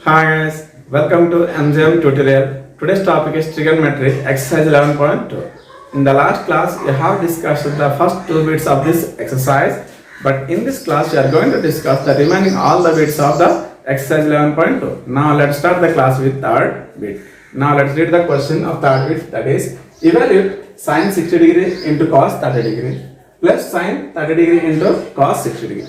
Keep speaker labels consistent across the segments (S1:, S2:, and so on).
S1: Hi guys, welcome to MGM tutorial. Today's topic is trigonometry, exercise 11.2. In the last class, we have discussed the first two bits of this exercise, but in this class, we are going to discuss the remaining all the bits of the exercise 11.2. Now let's start the class with third bit. Now let's read the question of third bit, that is, evaluate sine 60 degree into cos 30 degree plus sine 30 degree into cos 60 degree.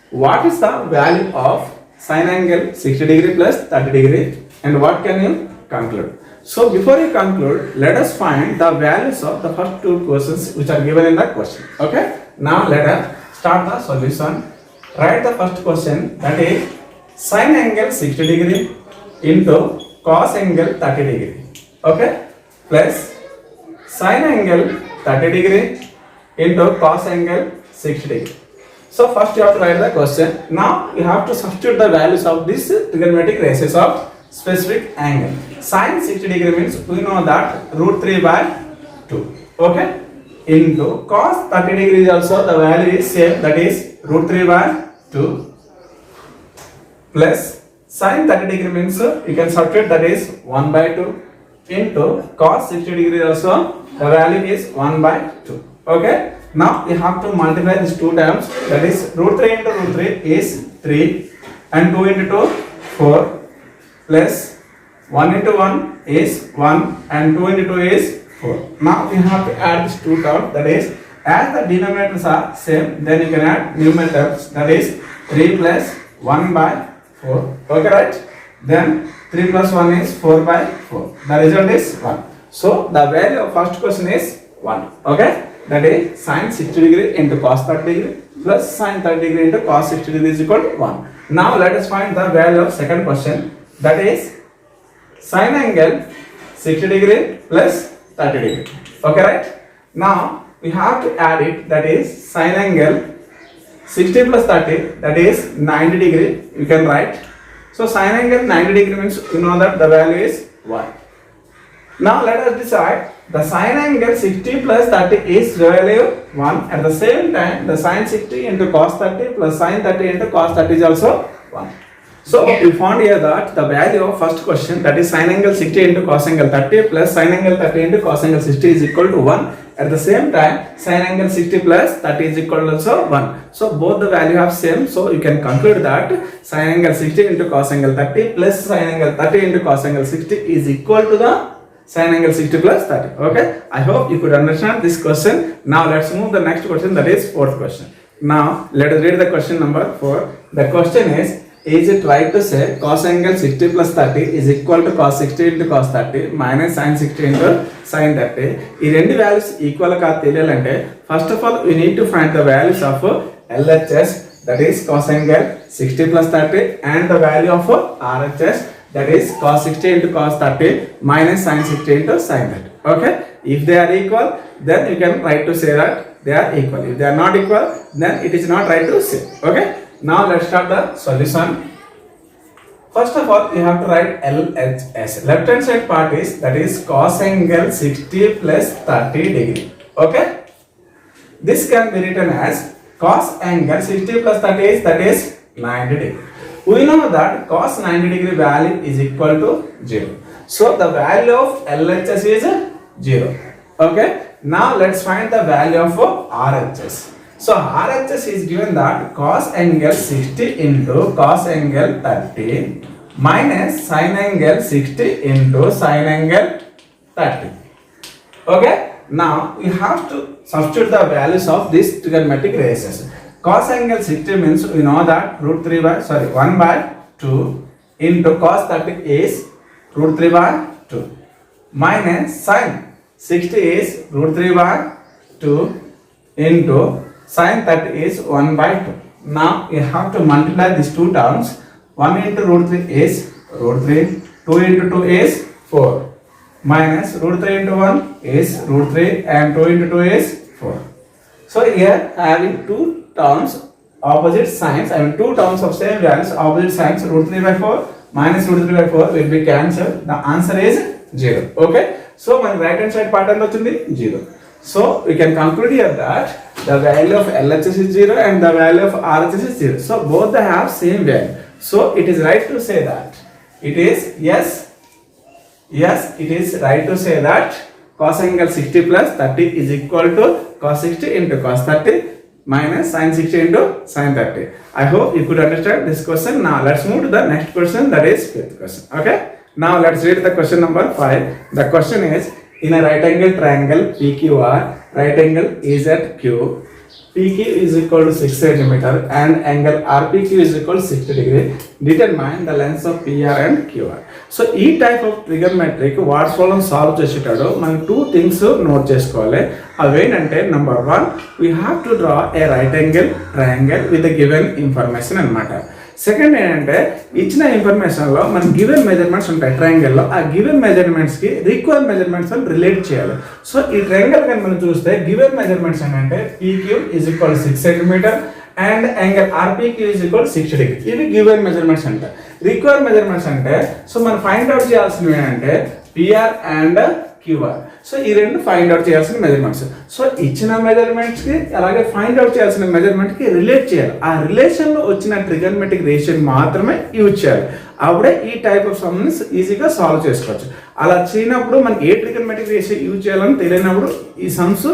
S1: What is the value of sine angle 60 degree plus 30 degree and what can you conclude? So before you conclude, let us find the values of the first two questions which are given in the question. Okay. Now let us start the solution. Write the first question, that is sine angle 60 degree into cos angle 30 degree. Okay. Plus sine angle 30 degree into cos angle 60 degree. So first you have to write the question. Now you have to substitute the values of these trigonometric ratios of specific angle. Sine 60 degree means we know that root 3 by 2. Okay. Into cos 30 degree also the value is same, that is root 3 by 2 plus sine 30 degree means you can substitute, that is 1 by 2 into cos 60 degree also the value is 1 by 2. Okay. Now you have to multiply these two terms, that is root 3 into root 3 is 3 and 2 into 2 4 plus 1 into 1 is 1 and 2 into 2 is 4. Now you have to add these two terms, that is as the denominators are same, then you can add numerators, that is 3 plus 1 by 4. Okay, right? Then 3 plus 1 is 4 by 4. The result is 1. So the value of first question is 1. Okay? That is sine 60 degree into cos 30 degree plus sine 30 degree into cos 60 degree is equal to 1. Now let us find the value of second question, that is sine angle 60 degree plus 30 degree. Okay, right? Now we have to add it, that is sine angle 60 plus 30, that is 90 degree, you can write. So sine angle 90 degree means you know that the value is 1. Now let us decide the sine angle 60 plus 30 is value 1. At the same time, the sine 60 into cos 30 plus sine 30 into cos 30 is also 1. So we found here that the value of first question, that is sine angle 60 into cos angle 30 plus sine angle 30 into cos angle 60 is equal to 1. At the same time, sine angle 60 plus 30 is equal to also 1. So both the value have same. So you can conclude that sine angle 60 into cos angle 30 plus sine angle 30 into cos angle 60 is equal to the sine angle 60 plus 30. Okay. I hope you could understand this question. Now let's move the next question, that is fourth question. Now let us read the question number 4. The question is it right to say cos angle 60 plus 30 is equal to cos 60 into cos 30 minus sin 60 into sin 30? ఈ రెండు values equal గా తెలియాలంటే first of all we need to find the values of LHS, that is cos angle 60 plus 30, and the value of RHS, that is cos 60 into cos 30 minus sin 60 into sin 30. Okay. If they are equal, then you can try to say that they are equal. If they are not equal, then it is not right to say. Okay. Now let's start the solution. First of all, you have to write LHS. Left hand side part is, that is cos angle 60 plus 30 degree. Okay. This can be written as cos angle 60 plus 30 is, that is 90 degree. We know that cos 90 degree value is equal to 0. So the value of LHS is 0. Okay. Now let's find the value of RHS. So RHS is given that cos angle 60 into cos angle 30 minus sin angle 60 into sin angle 30. Okay. Now we have to substitute the values of these trigonometric ratios. Cos angle 60 means we know that 1 by 2 into cos 30 is root 3 by 2 minus sin 60 is root 3 by 2 into sin 30 is 1 by 2. Now you have to multiply these two terms. 1 into root 3 is root 3, 2 into 2 is 4 minus root 3 into 1 is root 3 and 2 into 2 is 4. So here having two terms opposite signs, I mean two terms of same values opposite signs, root 3 by 4 minus root 3 by 4 will be cancelled. The answer is 0. Okay. So my right hand side part and 0. So we can conclude here that the value of LHS is 0 and the value of RHS is 0. So both they have same value. So it is right to say that it is yes, it is right to say that cos angle 60 plus 30 is equal to cos 60 into cos 30 minus sin 60 into sin 30. I hope you could understand this question. Now let's move to the next question, that is fifth question. Okay, now let's read the question number 5. The question is, in a right angle triangle PQR, right angle is at Q, PQ is equal to 6 cm and angle RPQ is equal to 60 degree. Determine the lengths of PR and QR. So ఈ type of trigonometric what's problem solve చేసేటాడు మనం 2 things note చేసుకోవాలి. అవేంటంటే number 1, we have to draw a right angle triangle with given information అనమాట. Second ఏంటంటే ఇచ్చిన ఇన్ఫర్మేషన్లో మన గివెన్ మెజర్మెంట్స్ ఉంటాయి ట్రయాంగిల్లో, ఆ గివెన్ మెజర్మెంట్స్కి రిక్వైర్డ్ మెజర్మెంట్స్ అని రిలేట్ చేయాలి. సో ఈ ట్రయాంగిల్ కానీ మనం చూస్తే గివెన్ మెజర్మెంట్స్ ఏంటంటే PQ is equal to 6 cm and angle RPQ is equal to 60 degree. ఇవి గివెన్ మెజర్మెంట్స్ అంటే. రిక్వైర్డ్ మెజర్మెంట్స్ అంటే సో మనం ఫైండ్ అవుట్ చేయాల్సినవి ఏంటంటే PR అండ్ QR. సో ఈ రెండు ఫైండ్ అవుట్ చేయాల్సిన మెజర్మెంట్స్. సో ఇచ్చిన మెజర్మెంట్స్కి అలాగే ఫైండ్ అవుట్ చేయాల్సిన మెజర్మెంట్కి రిలేట్ చేయాలి. ఆ రిలేషన్లో వచ్చిన ట్రిగర్మెట్రిక్ రేషియో మాత్రమే యూజ్ చేయాలి. అప్పుడే ఈ టైప్ ఆఫ్ సమ్స్ ఈజీగా సాల్వ్ చేసుకోవచ్చు. అలా చేయనప్పుడు మనకి ఏ ట్రిగర్మెట్రిక్ రేషియో యూజ్ చేయాలని తెలియనప్పుడు ఈ సమ్స్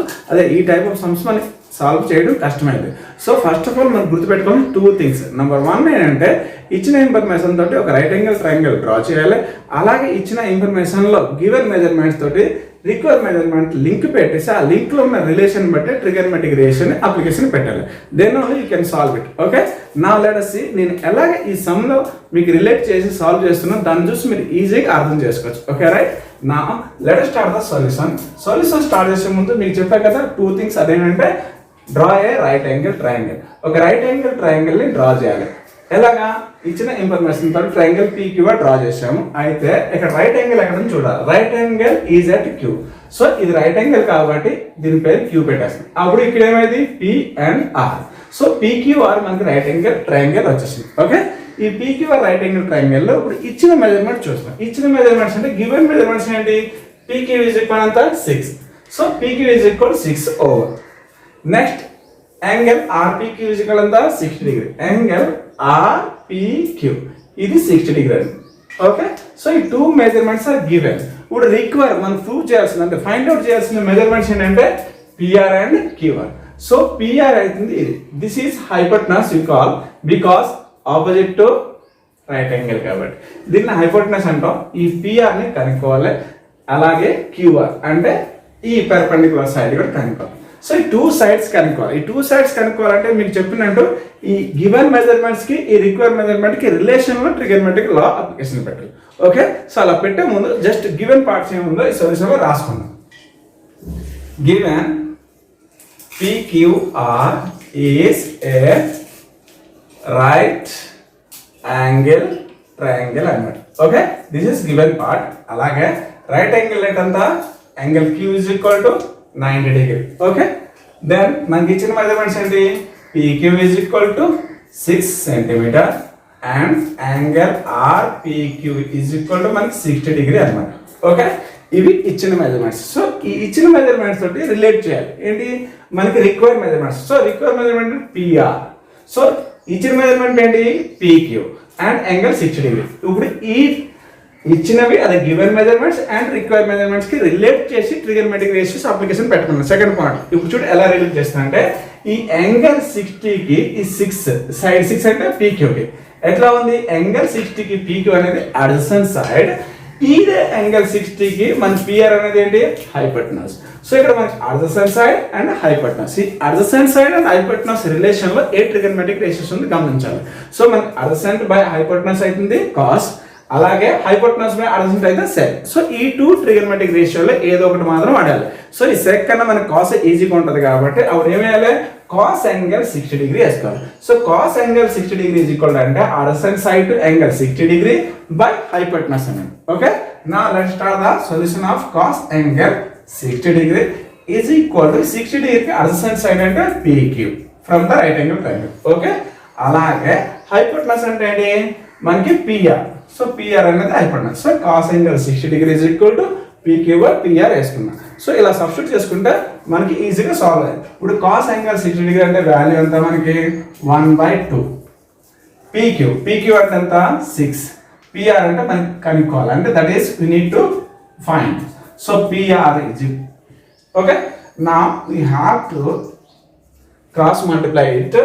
S1: ఈ టైప్ ఆఫ్ సమ్స్ మనకి సాల్వ్ చేయడం కష్టమైంది. సో ఫస్ట్ ఆఫ్ ఆల్ మనం గుర్తుపెట్టుకోవాలి 2 థింగ్స్. నెంబర్ 1 ఏంటంటే ఇచ్చిన ఇన్ఫర్మేషన్ తోటి ఒక రైట్ యాంగిల్ ట్రయాంగిల్ డ్రా చేయాలి. అలాగే ఇచ్చిన ఇన్ఫర్మేషన్లో గివెన్ మెజర్మెంట్స్ తోటి రిక్వైర్ మెజర్మెంట్ లింక్ పెట్టేసి ఆ లింక్లో ఉన్న రిలేషన్ బట్టి ట్రిగర్మెట్రిక్ రేషియోని అప్లికేషన్ పెట్టాలి. Then only you can solve it. Okay, నా లెట్ us see నేను ఎలాగ ఈ సమ్లో మీకు రిలేట్ చేసి సాల్వ్ చేస్తున్నాను దాన్ని చూసి మీరు ఈజీగా అర్థం చేసుకోవచ్చు. ఓకే రైట్, నా let us start the solution. Solution start చేసే ముందు మీకు చెప్పా కదా 2 థింగ్స్. అదేంటంటే draw a right angle triangle. ఒక రైట్ యాంగిల్ ట్రయాంగిల్ని డ్రా చేయాలి. ఎలాగా ఇచ్చిన ఇన్ఫర్మేషన్ తో ట్రయాంగిల్ PQR డ్రా చేసాము. అయితే ఇక్కడ రైట్ యాంగిల్ ఎక్కడ చూడాలి. Right angle is at Q. So ఇది రైట్ యాంగిల్ కాబట్టి దీని పేరు Q పెట్టేస్తాం. అప్పుడు ఇక్కడ ఏమైంది P and R. So PQR మనకి రైట్ యాంగిల్ ట్రయాంగిల్ వచ్చేసింది. ఓకే, ఈ PQR రైట్ యాంగిల్ ట్రయాంగిల్ లో ఇప్పుడు ఇచ్చిన మెజర్మెంట్ చూస్తాం. ఇచ్చిన మెజర్మెంట్స్ అంటే గివెన్ మెజర్మెంట్స్ ఏంటి, PQ ఈజ్ ఈక్వల్ అంత 6. So PQ is equal 6 over next angle RPQ is equal అంత 60 డిగ్రీ. యాంగిల్ RPQ ఇది 60 డిగ్రీ. ఓకే, సో ఈ 2 మెజర్మెంట్స్ ఆర్ గివెన్. ఇప్పుడు రిక్వైర్ మనం ప్రూవ్ చేయాల్సింది అంటే ఫైండ్ అవుట్ చేయాల్సిన మెజర్మెంట్స్ ఏంటంటే PR and QR. So PR అవుతుంది ఇది. This is hypotenuse you call because opposite to right angle కాబట్టి దీన్ని హైపోటెనస్ అంటాం. ఈ PR ని కనుక్కోవాలి. అలాగే QR అంటే ఈ పెర్పెండిక్యులర్ సైడ్ కూడా కనుక్కోవాలి. సో ఈ 2 సైడ్స్ కనుక్కోవాలి. ఈ 2 సైడ్స్ కనుక్కోవాలంటే మీకు చెప్పినట్టు ఈ గివెన్ మెజర్మెంట్స్ కి ఈ రిక్వైర్డ్ మెజర్మెంట్ కి రిలేషన్ లో ట్రిగర్మెట్రిక్ లా అప్లికేషన్ పెట్టాలి. ఓకే, సో అలా పెట్టే ముందు జస్ట్ గివెన్ పార్ట్స్ ఏముందో ఈ సొల్యూషన్ లో రాసుకుందాం. Given PQR is a right angle triangle అన్నమాట. Okay, this is given part. అలాగే రైట్ యాంగిల్ ఎంత, angle Q is equal to 90 degree. Okay, then మనకి ఇచ్చిన మెజర్మెంట్స్ ఏంటి, PQ is equal to 6 centimetre and angle RPQ is equal to మనకి 60 degree అన్నమాట. Okay, ఇవి ఇచ్చిన మెజర్మెంట్స్. సో ఈ ఇచ్చిన మెజర్మెంట్స్ తోటి రిలేట్ చేయాలి ఏంటి మనకి required measurements. So required measurement PR. So ఇచ్చిన మెజర్మెంట్ ఏంటి PQ అండ్ యాంగిల్ 60 డిగ్రీ. ఇప్పుడు ఈ ఇచ్చినవి అదే given measurements and required measurements కి రిలేట్ చేసి ట్రిగర్మెట్రిక్ రేషియోస్ అప్లికేషన్ పెట్టుకున్నాం. సెకండ్ పాయింట్ ఇప్పుడు చూడు ఎలా రిలేట్ చేస్తా అంటే ఈ యాంగిల్ 60 కి ఈ 6 సైడ్ 6 అంటే PQ కి ఎట్లా ఉంది, యాంగిల్ 60 కి PQ అనేది అడ్జసెంట్ సైడ్, ఇదే యాంగిల్ 60 కి మన PR అనేది ఏంటి హైపోటెనస్. సో ఇక్కడ మనకి అడ్జసెంట్ సైడ్ అండ్ హైపోటెనస్. ఈ adjacent side and hypotenuse relation లో ఏ ట్రిగర్మెట్రిక్ రేషియోస్ ఉంది గమనించాలి. సో మనకి అడ్జసెంట్ బై హైపోటెనస్ అవుతుంది cos, అలాగే హైపోటెనస్ బై అడ్జసెంట్ అయితే sec. సో ఈ 2 ట్రిగర్మెట్రిక్ రేషియోలో ఏదో ఒకటి మాత్రం వాడాలి. సో ఈ sec కన్నా మనకి cos ఈజీగా ఉంటుంది కాబట్టి అప్పుడు ఏం వేయాలి, cos యాంగిల్ 60 డిగ్రీ వేసుకోవాలి. So cos angle 60 degree is equal అంటే adjacent side to angle 60 degree by hypotenuse అనేది. Okay, now let's start the solution of cos angle 60 degree is equal to 60 డిగ్రీకి అడ్జసెంట్ సైడ్ అంటే PQ from the right angle triangle. Okay, అలాగే hypotenuse అంటే ఏంటి మనకి PR. So PR అనేది hypotenuse. So cos angle 60 degree is equal to PQ by PR వేసుకున్నాం. So ఇలా substitute చేసుకుంటే మనకి ఈజీగా సాల్వ్ అయ్యింది. ఇప్పుడు cos యాంగిల్ 60 డిగ్రీ అంటే వాల్యూ ఎంత మనకి 1/2. PQ అంటే ఎంత 6. పిఆర్ అంటే మనకి కనుక్కోవాలి, అంటే that is we need to find. So PR is okay. Now we have to cross multiply it.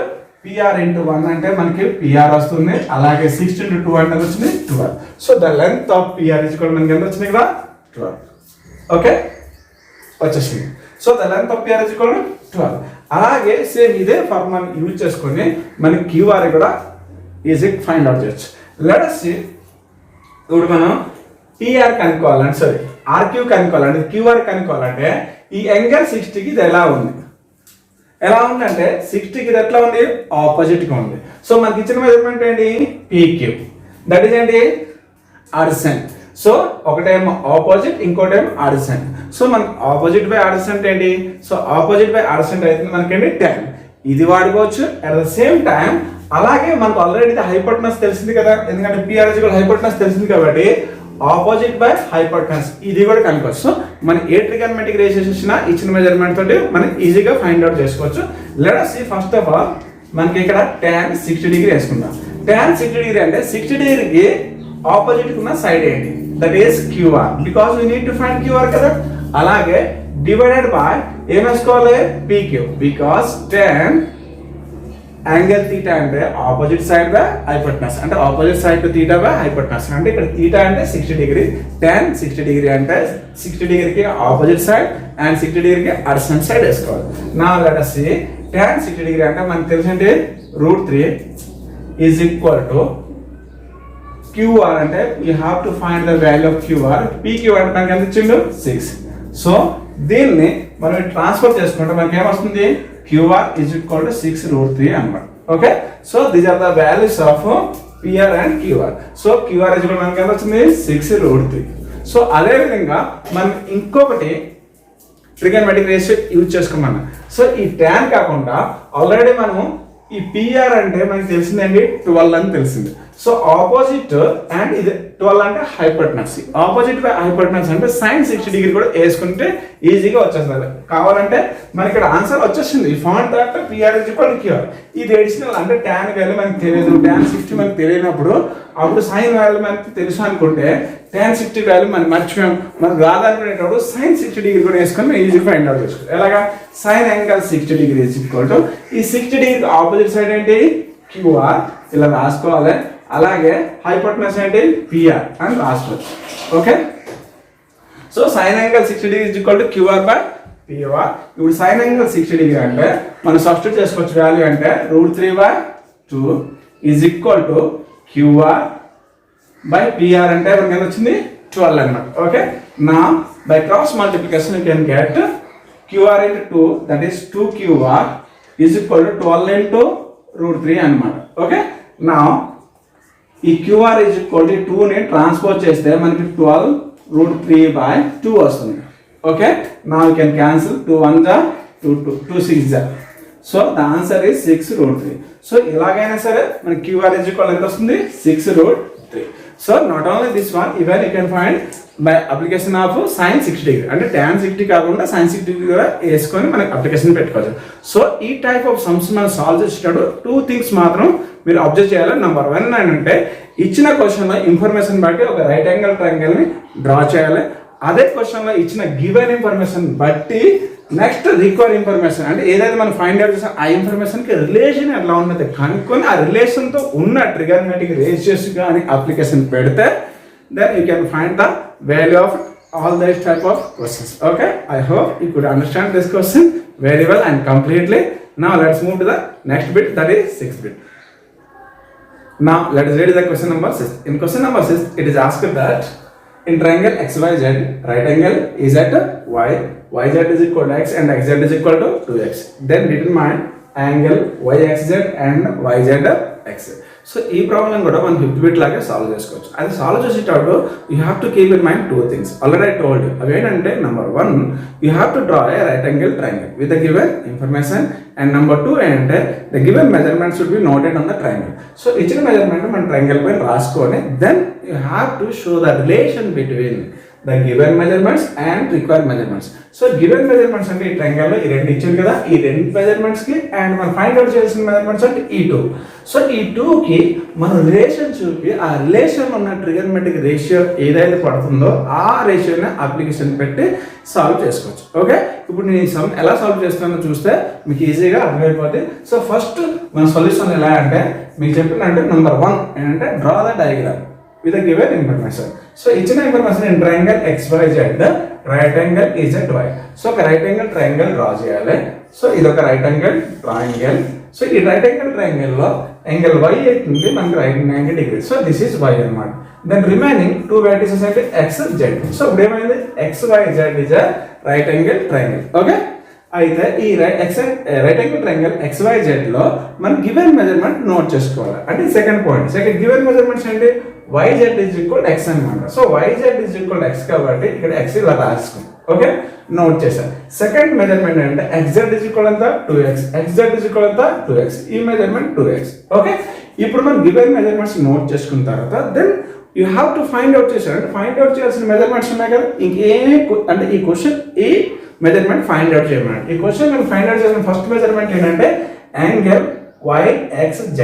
S1: PR into 1 అంటే మనకి పిఆర్ వస్తుంది, అలాగే 6 into 2 అంటే వచ్చింది 12. So the length of PR is కూడా మనకి ఎంత వచ్చింది ఇక్కడ 12. ఓకే వచ్చేసింది. So the length of PR is కూడా 12. అలాగే సేమ్ ఇదే ఫార్ములా యూజ్ చేసుకొని మనకి క్యూఆర్ కూడా ఈజీ ఫైండ్ అవుట్ చేయొచ్చు. లెట్ us see ఇప్పుడు మనం పిఆర్ కనుక్కోవాలంటే సారీ ఆర్క్యూ కనుక్కోవాలంటే క్యూఆర్ కనుక్కోవాలంటే ఈ యాంగిల్ 60కి ఇది ఎలా ఉంది, ఎలా ఉందంటే 60కి ఇది ఎట్లా ఉంది, ఆపోజిట్గా ఉంది. సో మనకి ఇచ్చిన మెజర్మెంట్ ఏంటి, పీక్యూ, దట్ ఈస్ ఏంటి అడ్జసెంట్. సో ఒకటేమో ఆపోజిట్, ఇంకోటేమో అడ్జసెంట్. సో మనకి ఆపోజిట్ బై అడ్జసెంట్ ఏంటి, సో ఆపోజిట్ బై అడ్జసెంట్ అయితే మనకేంటి 10. ఇది వాడుకోవచ్చు. అట్ ద సేమ్ టైం అలాగే మనకు ఆల్రెడీ హైపోటెనస్ తెలిసింది కదా, ఎందుకంటే పిఆర్ హైపోటెనస్ తెలిసింది కాబట్టి ఆపోజిట్ బై హైపోటెనస్ ఇది కూడా కనుక్కోవచ్చు. సో మన ఏ ట్రిగోనోమెట్రిక్ రేషియోస్ ఇచ్చినా ఇచ్చిన మెజర్మెంట్ తోటి మనం ఈజీగా ఫైండ్ అవుట్ చేసుకోవచ్చు. Let us see first of all మనకి ఇక్కడ tan 60 డిగ్రీ వేసుకుందాం. tan 60 డిగ్రీ అంటే 60 డిగ్రీకి ఆపోజిట్ ఉన్న సైడ్ ఏంటి, that is QR, because we need to find QR కదా. అలాగే డివైడెడ్ బై ఏం వేసుకోవాలి, PQ, because tan angle theta అంటే ఆపోజిట్ సైడ్ బై హైపోటెనస్, అంటే opposite side to theta by hypotenuse. అంటే ఇక్కడ తీటా అంటే 60 డిగ్రీ, tan 60 డిగ్రీ అంటే 60 డిగ్రీకి ఆపోజిట్ సైడ్ అండ్ 60 డిగ్రీకి అడ్జసెంట్ సైడ్ వేసుకోవాలి. నా let us see tan 60 degree అంటే మనకు తెలిసింది √3 ఈజ్ ఈక్వల్ టు క్యూఆర్ అంటే you have to find the value of QR. PQ అంటే మనకి ఎంత ఇచ్చిండు 6. సో దీన్ని మనం ట్రాన్స్ఫర్ చేసుకుంటే మనకి ఏమొస్తుంది, క్యూఆర్ ఈజ్ ఈక్వల్ టు 6√3 అన్నమాట. Okay. So these are the values of PR and QR. So QR is equal మనకి ఎంత వచ్చింది 6√3. సో అదే విధంగా మనం ఇంకొకటి ట్రిగోనోమెట్రిక్ రేషియో యూజ్ చేసుకోమన్నా. సో ఈ tan కాకుండా ఆల్రెడీ మనము ఈ పిఆర్ అంటే మనకి తెలిసిందండి 12 అని తెలిసింది. సో ఆపోజిట్ అండ్ ఇది 12 అంటే హైపోటెనస్, ఆపోజిట్ బై హైపోటెనస్ అంటే sin 60 డిగ్రీ కూడా వేసుకుంటే ఈజీగా వచ్చేస్తుంది. కావాలంటే మనకి ఇక్కడ ఆన్సర్ వచ్చేసింది, found that PR is equal to QR. ఇది ఎడిషనల్ అంటే tan వాల్యూ మనకి తెలియదు, tan 60 మనకి తెలియనప్పుడు అప్పుడు sin వాల్యూ మనకి తెలుసు అనుకుంటే tan 60 వాల్యూ మనం మర్చిపోయాం, మనకు రాదనుకునేటప్పుడు sin 60 డిగ్రీ కూడా వేసుకొని మనం ఈజీ ఫైండ్ అవుట్ చేసుకోవాలి. ఎలాగా, sin angle 60 degree is equal to ఈ 60 డిగ్రీ ఆపోజిట్ సైడ్ ఏంటి క్యూఆర్ ఇలా రాసుకోవాలి, అలాగే హైపోటెనస్ ఏంటి పిఆర్ అని రాసుకోవచ్చు. Okay. So sin angle 60 degree is equal to QR by PR. ఇప్పుడు sin యాంగిల్ 60 డిగ్రీ అంటే మనం సబ్స్టిట్యూట్ చేసుకోవచ్చు వాల్యూ అంటే √3/2 is equal to QR by PR అంటే మనకి ఎంత వచ్చింది 12 అన్నమాట. ఓకే. నా by cross multiplication you can get QR into 2 that is 2QR is equal to 12 into √3 అన్నమాట. ఓకే. నా ఈ క్యూఆర్ ఈజ్ ఈక్వల్ టు 2ని ట్రాన్స్పోజ్ చేస్తే మనకి 12√3/2 వస్తుంది. ఓకే. నా యూ కెన్ క్యాన్సిల్ 2 1 జా 2 6 జా. So the answer is 6√3. So ఇలాగైనా సరే మన క్యూఆర్ ఈజ్ ఈక్వల్ ఎంత వస్తుంది 6√3. So not only this one, even you can find by application of sin 60 degree అంటే tan 60 కాకుండా sin 60 డిగ్రీ కూడా వేసుకొని మనకి అప్లికేషన్ పెట్టుకోవచ్చు. సో ఈ టైప్ ఆఫ్ సమ్స్ మనం సాల్వ్ చేసేటప్పుడు 2 థింగ్స్ మాత్రం మీరు అబ్జర్వ్ చేయాలి. నెంబర్ 1 ఏంటంటే ఇచ్చిన క్వశ్చన్లో ఇన్ఫర్మేషన్ బట్టి ఒక రైట్ యాంగిల్ ట్రయాంగిల్ని డ్రా చేయాలి. అదే క్వశ్చన్లో ఇచ్చిన గివెన్ ఇన్ఫర్మేషన్ బట్టి నెక్స్ట్ రిక్వైర్ ఇన్ఫర్మేషన్ అంటే ఏదైతే మనం ఫైండ్ అవుట్ చేసాం ఆ ఇన్ఫర్మేషన్కి రిలేషన్ ఎట్లా ఉన్నది కనుక్కొని ఆ రిలేషన్తో ఉన్న ట్రిగోనోమెట్రిక్ రేషియోస్ కానీ అప్లికేషన్ పెడితే then you can find the value of all these type of questions. Okay, I hope you could understand this question very well and completely. Now let's move to the next bit, that is 6th bit. Now let us read the question number 6. In question number 6 it is asked that in triangle XYZ right angle is at y, yz is equal to x and xz is equal to 2x. Then determine angle yxz and yzx. So ఈ problem కూడా మనం 5th bit లాగే solve చేసుకోవచ్చు. అది solve చేసేటప్పుడు you have to keep in mind 2 things already I told you. అవి ఏంటంటే number 1 you have to draw a right angle triangle with the given information and number 2 ఏంటంటే the given measurement should be noted on the triangle. So ఇచ్చిన measurement మన triangle పైన రాసుకొని then you have to show the relation between the given measurements and required measurements. So given measurements అంటే ఈ triangle లో ఈ రెండు ఇచ్చారు కదా, ఈ రెండు మెజర్మెంట్స్ కి అండ్ మనం ఫైండ్ అవుట్ చేయాల్సిన మెజర్మెంట్స్ అంటే ఈ టూ. సో ఈ టూ కి మనం రిలేషన్ చూపి ఆ రిలేషన్ ఉన్న ట్రిగర్మెటిక్ రేషియో ఏదైతే పడుతుందో ఆ రేషియోని అప్లికేషన్ పెట్టి సాల్వ్ చేసుకోవచ్చు. ఓకే, ఇప్పుడు నేను ఈ సమ్ ఎలా సాల్వ్ చేస్తానో చూస్తే మీకు ఈజీగా అర్థమైపోతుంది. సో ఫస్ట్ మన సొల్యూషన్ ఎలా అంటే మీకు చెప్పినంటే నెంబర్ 1 ఏంటంటే draw the diagram with a given information. So ఇచ్చిన information in triangle XYZ right angle EZY. So ఒక రైట్ యాంగిల్ ట్రయాంగిల్ డ్రా చేయాలి. సో ఇది ఒక రైట్ యాంగిల్ ట్రయాంగిల్. సో ఈ రైట్ యాంగిల్ ట్రయాంగిల్ లో యాంగిల్ Y అవుతుంది మనకి right 90 degree. So this is Y అన్నమాట. దెన్ రిమైనింగ్ టూ వెర్టిసెస్ అంటే XZ. సో ఇప్పుడు ఏమైంది XYZ is a right angle triangle. Okay, అయితే ఈ రైట్ యాంగిల్ ట్రయాంగిల్ XYZ లో మనం గివెన్ మెజర్మెంట్ నోట్ చేసుకోవాలి. అంటే second point, second given measurements ఏంటి YZ is equal to X అనమాట. So YZ is equal to X కాబట్టి ఇక్కడ X ఇలా రాసుకుంటాం. ఓకే, నోట్ చేశాను. సెకండ్ మెజర్మెంట్ అంటే XZ is equal to 2X, XZ is equal to 2X, ఈ measurement 2X. Okay, ఇప్పుడు మనం గివెన్ మెజర్మెంట్స్ నోట్ చేసుకున్న తర్వాత then you have to find out చేశారు. అంటే ఫైండ్ అవుట్ చేయాల్సిన మెజర్మెంట్స్ ఉన్నాయి కదా, ఇంకేమి అంటే ఈ క్వశ్చన్ ఈ మెజర్మెంట్ ఫైండ్ అవుట్ చేయమన్నాడు. ఈ క్వశ్చన్ మనం ఫైండ్ అవుట్ చేసిన ఫస్ట్ మెజర్మెంట్ ఏంటంటే యాంగిల్ YXZ.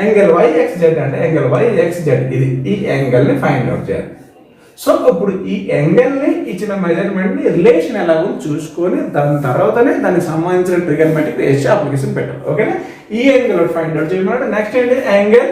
S1: యాంగిల్ YXZ అంటే యాంగిల్ YXZ ఇది ఈ యాంగిల్ ని ఫైండ్ అవుట్ చేయాలి. సో ఇప్పుడు ఈ యాంగిల్ ని ఇచ్చిన మెజర్మెంట్ ని రిలేషన్ ఎలాగో చూసుకొని దాని తర్వాతనే దానికి సంబంధించిన ట్రిగర్మెటిక్ రేషియో అప్లికేషన్ పెట్టాలి. ఓకేనా, ఈ యాంగిల్ ఫైండ్ అవుట్ చేయమన్నాడు. నెక్స్ట్ ఏంటి యాంగిల్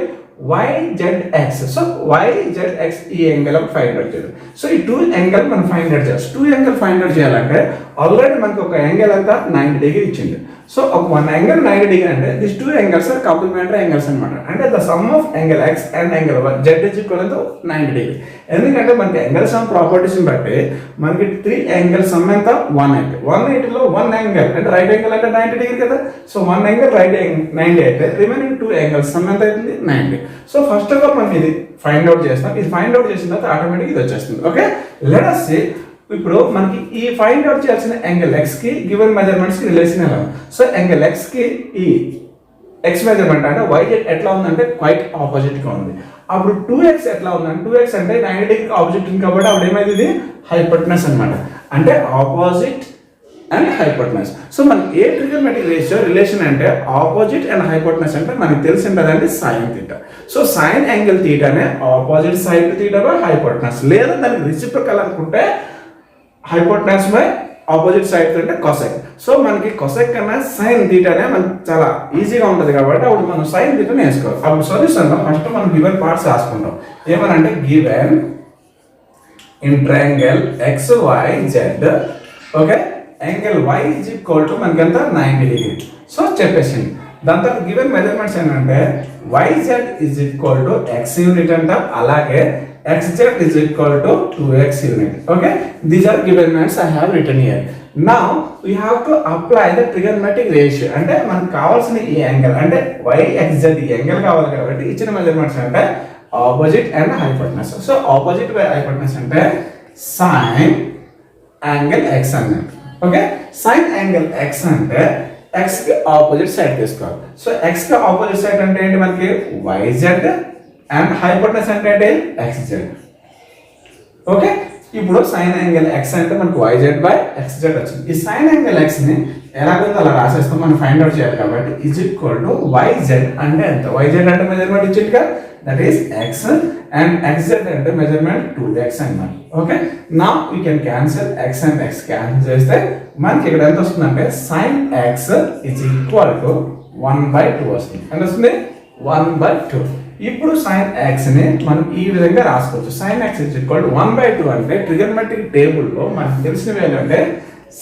S1: YZX. సో YZX ఈ యాంగిల్ ఫైండ్ అవుట్ చేయాలి. సో ఈ టూ యాంగిల్ మనం ఫైండ్ అవుట్ చేయాలి. టూ యాంగిల్ ఫైండ్ అవుట్ చేయాలంటే ఆల్రెడీ మనకి ఒక యాంగిల్ అంతా 90 డిగ్రీ ఇచ్చింది. సో ఒక వన్ యాంగిల్ 90 డిగ్రీ అంటే this two angles are complementary angles అనమాట. అంటే the sum of angle X and angle Z is equal to 90 degree. ఎందుకంటే మనకి యాంగిల్ సమ్ ప్రాపర్టీస్ బట్టి మనకి 3 యాంగిల్ సమ్ ఎంత 180. 180 లో వన్ యాంగిల్ అంటే రైట్ యాంగిల్ అంటే 90 డిగ్రీ కదా. సో వన్ యాంగిల్ రైట్ 90 అయితే రిమైనింగ్ టూ యాంగిల్స్ సమ్ ఎంత అవుతుంది 90. సో ఫస్ట్ ఆఫ్ ఆల్ మనం ఇది ఫైండ్ అవుట్ చేస్తాం. ఇది ఫైండ్ అవుట్ చేసిన తర్వాత ఆటోమేటిక్ ఇది వచ్చేస్తుంది. ఓకే, లెట్ us see ఇప్పుడు మనకి ఈ ఫైండ్ అవుట్ చేయాల్సిన యాంగిల్ X కి గివెన్ మెజర్మెంట్స్ కి రిలేషన్ ఎలా. సో యాంగిల్ X కి ఈ X మెజర్మెంట్ అంటే YZ ఎట్లా ఉందంటే క్వైట్ ఆపోజిట్ గా ఉంది. అప్పుడు 2X ఎట్లా ఉందంటే 2X అంటే 90 డిగ్రీ ఆపోజిట్ ఉంది కాబట్టి అప్పుడు ఏమైంది ఇది హైపోటెనస్ అన్నమాట. అంటే ఆపోజిట్ అండ్ హైపోటెనస్. సో మనకి ఏ ట్రిగర్మెటిక్ రేషియో రిలేషన్ అంటే ఆపోజిట్ అండ్ హైపోటెనస్ అంటే మనకి తెలిసి ఉంటుందండి sine theta. So sine angle థీటానే opposite side theta by hypotenuse, లేదా దానికి రెసిప్రొకల్ అనుకుంటే హైపోటెనస్ బై ఆపోజిట్ సైడ్ అంటే కొసెక్. సో మనకి కొసెక్ కన్నా సైన్ థీటానే మనకి చాలా ఈజీగా ఉంటుంది కాబట్టి అప్పుడు మనం సైన్ థీటాని వేసుకోవాలి. అప్పుడు సొల్యూషన్ లో ఫస్ట్ మనం గివెన్ పార్ట్స్ రాసుకుంటాం. ఏమనంటే given in triangle XYZ. Okay, angle Y is equal to మనకి ఎంత 90 డిగ్రీ. సో చెప్పేసింది. దాని తర్వాత గివెన్ మెజర్మెంట్స్ ఏంటంటే YZ is equal to X unit అంట, అలాగే XZ is equal to 2X unit. Okay, these are given measurements I have written here. Now we have to apply the trigonometric ratio. అంటే మనకు కావాల్సిన ఈ angle అంటే YXZ ఈ angle కావాలి కాబట్టి ఇచ్చిన మెజర్మెంట్స్ అంటే opposite and hypotenuse. So opposite by hypotenuse అంటే sin యాంగిల్ X అన్నమాట. ఓకే, sin యాంగిల్ X అంటే X కి ఆపోజిట్ సైడ్ తీసుకోవాలి. సో X కి ఆపోజిట్ సైడ్ అంటే ఏంటి మనకి YZ అండ్ హైపోటెనస్ అంటే ఏంటి XZ. ఓకే, ఇప్పుడు సైన్ యాంగిల్ X అంటే మనకు YZ బై XZ వచ్చింది. ఈ సైన్ యాంగిల్ X ని ఎలాగైతే అలా రాసేస్తాం మనం ఫైండ్ అవుట్ చేయాలి కాబట్టి ఈజ్ ఈక్వల్ టు YZ అంటే ఎంత, YZ అంటే మెజర్మెంట్ ఇచ్చిందిగా that is X and XZ అంటే మెజర్మెంట్ 2X అన్నమాట. Okay, now we can cancel X and X cancel చేస్తే మనకి ఇక్కడ ఎంత వస్తుందంటే sin X is equal to 1/2 వస్తుంది. ఎంత వస్తుంది 1/2. ఇప్పుడు sin x ని మనం ఈ విధంగా రాసుకోవచ్చు. sin x is equal to 1/2 అంటే ట్రిగర్మెట్రిక్ టేబుల్ లో మనకు తెలిసిన వాల్యూ అంటే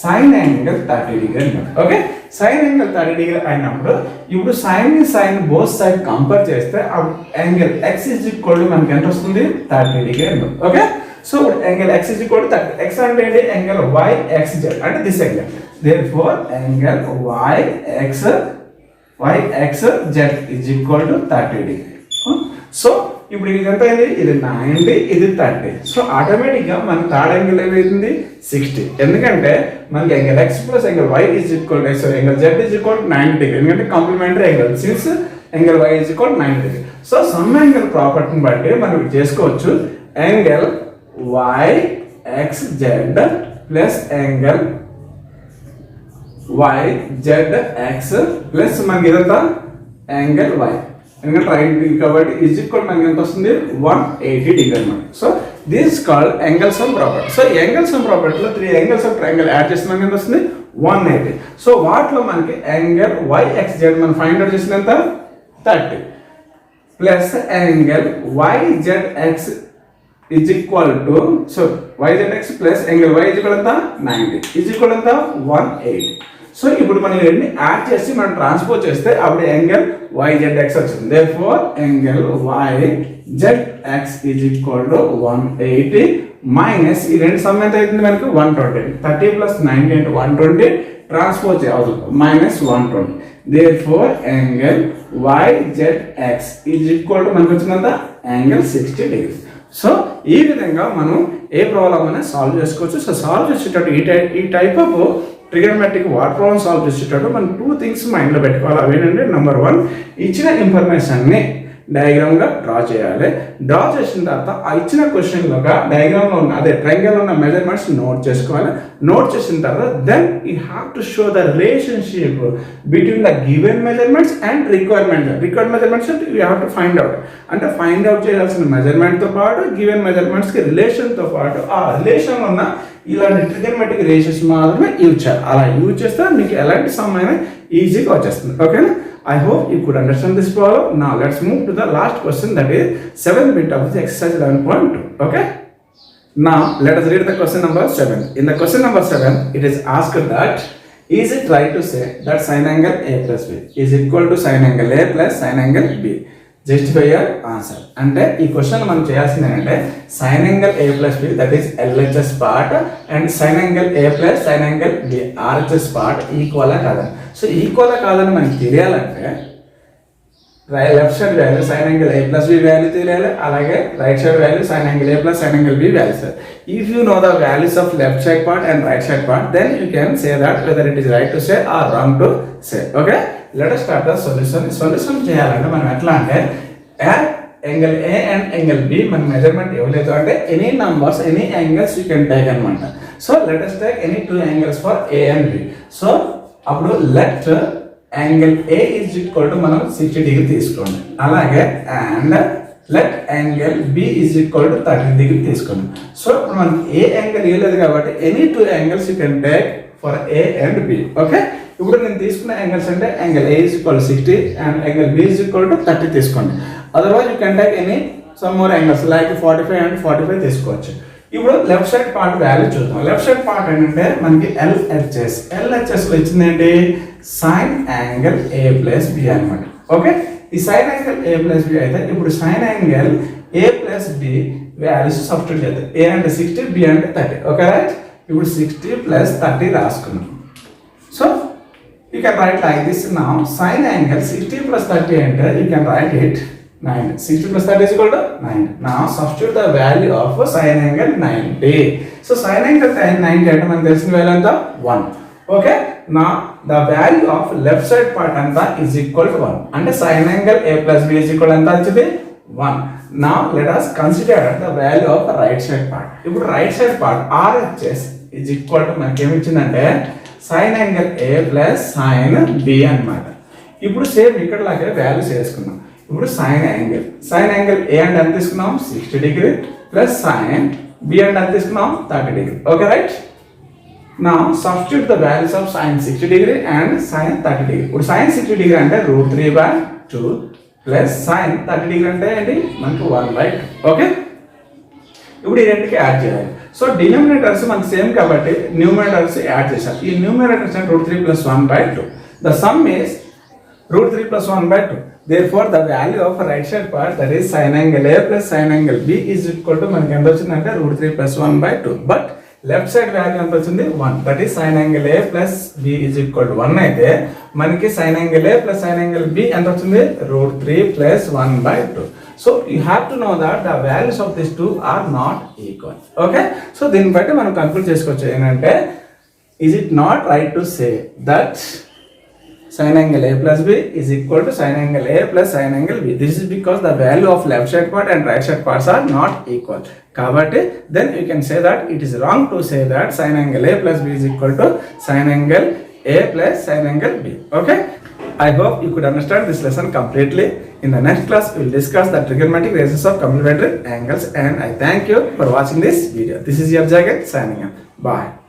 S1: sin యాంగిల్ 30 డిగ్రీ అన్నమాట. ఓకే, sin యాంగిల్ 30 డిగ్రీ అయినప్పుడు ఇప్పుడు sin ని sin బోత్ సైడ్ కంపేర్ చేస్తే ఆ angle x is equal to మనకి ఎంత వస్తుంది 30 డిగ్రీ అన్నమాట. Okay, so angle x is equal to 30. x అంటే ఏంటి యాంగిల్ YXZ అంటే this angle. therefore angle YXZ is equal to 30 degree. So ఇప్పుడు ఇది ఎంత అయింది, ఇది 90 ఇది 30. సో ఆటోమేటిక్ గా మన థర్డ్ యాంగిల్ ఏమైతుంది 60. ఎందుకంటే మనకి angle x plus angle y is equal to angle z is equal to 90 degree. ఎందుకంటే complementary angle since angle y is equal to 90 degree. So sum angle ప్రాపర్టీని బట్టి మనం చేసుకోవచ్చు angle xz plus angle yzx plus మనకి ఇదంతా angle y ఎందుకంటే right కాబట్టి is equal మనకి ఎంత వస్తుంది 180 డిగ్రీ అన్నమాట. So this called angle sum property. So angle sum ప్రాపర్టీలో 3 యాంగిల్స్ ఆఫ్ ట్రయాంగిల్ యాడ్ చేస్తే మనకి ఎంత వస్తుంది 180. సో వాటిలో మనకి యాంగిల్ yxz మనం ఫైండ్ అవుట్ చేసిన ఎంత 30 plus angle yzx is equal to, so yzx plus angle y is equal to 90 is equal to 180. So ఇప్పుడు మనం ఇవన్నీ యాడ్ చేసి మనం ట్రాన్స్పోజ్ చేస్తే అప్పుడు యాంగిల్ yzx వచ్చింది. therefore angle yzx is equal to 180 minus ఈ రెండు సమ్ ఎంత అవుతుంది మనకు 120. 30 plus 90 అంటే 120 ట్రాన్స్పోజ్ అవుతుంది minus 120. therefore angle yzx is equal to మనకు వచ్చినంత యాంగిల్ 60 degrees. సో ఈ విధంగా మనం ఏ ప్రాబ్లం అయినా సాల్వ్ చేసుకోవచ్చు. సో సాల్వ్ చేసేటట్టు ఈ type of trigonometric what problem solve చేసేటట్టు మనం 2 థింగ్స్ మైండ్లో పెట్టుకోవాలి. అవేంటంటే నెంబర్ 1 ఇచ్చిన ఇన్ఫర్మేషన్ని డయాగ్రామ్గా డ్రా చేయాలి. డ్రా చేసిన తర్వాత ఆ ఇచ్చిన క్వశ్చన్లోగా డయాగ్రామ్లో ఉన్న అదే ట్రయాంగిల్లో ఉన్న మెజర్మెంట్స్ నోట్ చేసుకోవాలి. నోట్ చేసిన తర్వాత then you have to show the relationship between the given measurements and required measurements you have to find out. అంటే ఫైండ్ అవుట్ చేయాల్సిన మెజర్మెంట్తో పాటు గివెన్ మెజర్మెంట్స్కి రిలేషన్తో పాటు ఆ రిలేషన్లో ఉన్న ఇలాంటి ట్రిగనోమెట్రిక్ రేషియోస్ మాత్రమే యూజ్ చేయాలి. అలా యూజ్ చేస్తే మీకు ఎలాంటి సమ్ అయినా ఈజీగా వచ్చేస్తుంది. ఓకేనా? I hope you could understand this problem. Now let's move to the last question, that is 7th bit of the exercise 11.2. Okay? Now let us read the question number 7. In the question number 7, it is asked that is it right to say that sin angle A plus B is equal to sin angle A plus sin angle B? Justify your answer. అంటే ఈ question మనం చేయాల్సింది ఏంటంటే sin angle A plus B, that is LHS part, and sin angle A plus sin angle B RHS part ఈక్వలా కాదని. So ఈక్వలా కాదని మనకి తెలియాలంటే left side value sin angle A plus B value తెలియాలి, అలాగే right side value sin angle A plus sin angle B value. If you know the values of left side part and right side part, then you can say that whether it is right to say or wrong to say. Okay? Let us start the solution. Solution చేయాలంటే మనం ఎట్లా అంటే angle A and angle B మన measurement ఇవ్వలేదు అంటే any numbers any angles you can take అనమాట. So let us take any 2 angles for A and B. So అప్పుడు let angle A is equal to మనం 60 డిగ్రీ తీసుకోండి, అలాగే and let angle B is equal to 30 degree తీసుకోండి. So ఇప్పుడు మనకి ఏ angle ఇవ్వలేదు కాబట్టి any 2 angles you can take for A and B. Okay? ఇప్పుడు నేను తీసుకున్న యాంగిల్స్ అంటే angle A is equal to 60 and angle B is equal to 30 తీసుకోండి. Otherwise you can take any some more angles like 45 and 45 తీసుకోవచ్చు. ఇప్పుడు left side part value చూద్దాం. Left side part ఏంటంటే మనకి LHS లో ఇచ్చింది ఏంటి sine angle A plus B అనమాట. ఓకే? ఈ sine angle A plus B అయితే ఇప్పుడు sine angle A plus B values substitute చేద్దాం. A అంటే 60, B అంటే 30. Okay right? ఇప్పుడు 60 ప్లస్ 30 రాసుకున్నాం. So you can write like this now. Sin angle 60 plus 30 and you can write it 90. 60 plus 30 is equal to 90. Now substitute the value of sin angle 90. So sin angle 90 అంటే మనకు తెలిసిన value ఎంత 1. Okay? Now the value of left side part anta is equal to 1. అంటే sin angle A plus B is equal ఎంత వచ్చింది 1. Now let us consider the value of right side part. ఇప్పుడు right side part RHS is equal to మనకి ఏమి ఇచ్చిందంటే sin angle A plus sin B అన్నమాట. ఇప్పుడు same ఇక్కడ లాగే వాల్యూస్ వేసుకున్నాం. ఇప్పుడు sin angle A అంటే ఎంత తీసుకున్నాం 60 డిగ్రీ ప్లస్ sin B అంటే ఎంత తీసుకున్నాం 30 degree. Okay right? Now substitute the values of sin 60 degree and sin 30 degree. ఇప్పుడు sin 60 degree అంటే √3/2 ప్లస్ sin 30 degree అంటే ఏంటి మనకు 1/2. ఓకే? ఇప్పుడు ఈ రెండుకి యాడ్ చేయాలి. సో డినామినేటర్స్ మనకి సేమ్ కాబట్టి న్యూమరేటర్స్ యాడ్ చేశాం. ఈ న్యూమరేటర్స్ అంటే √3 + 1/2. The sum is √3 + 1/2. Therefore the value of right side part, that is sin angle A plus sin angle B is equal to మనకి ఎంత వచ్చిందంటే √3 + 1/2. బట్ లెఫ్ట్ సైడ్ వాల్యూ ఎంత వచ్చింది 1. That is sin angle A plus B is equal to 1 అయితే మనకి sin angle A plus sin angle B ఎంత వచ్చింది √3 + 1/2. So you have to know that the values of these two are not equal. Okay? So దీన్ని బట్టి మనం conclude చేసుకోవచ్చు ఏంటంటే is it not right to say that sin angle A plus B is equal to sin angle A plus sin angle B. This is because the value of left side part and right side parts are not equal. Kabatti, then you can say that it is wrong to say that sin angle A plus B is equal to sin angle A plus sin angle B. Okay? I hope you could understand this lesson completely. In the next class, we will discuss the trigonometric ratios of complementary angles, and I thank you for watching this video. This is your Jagat signing off. Bye.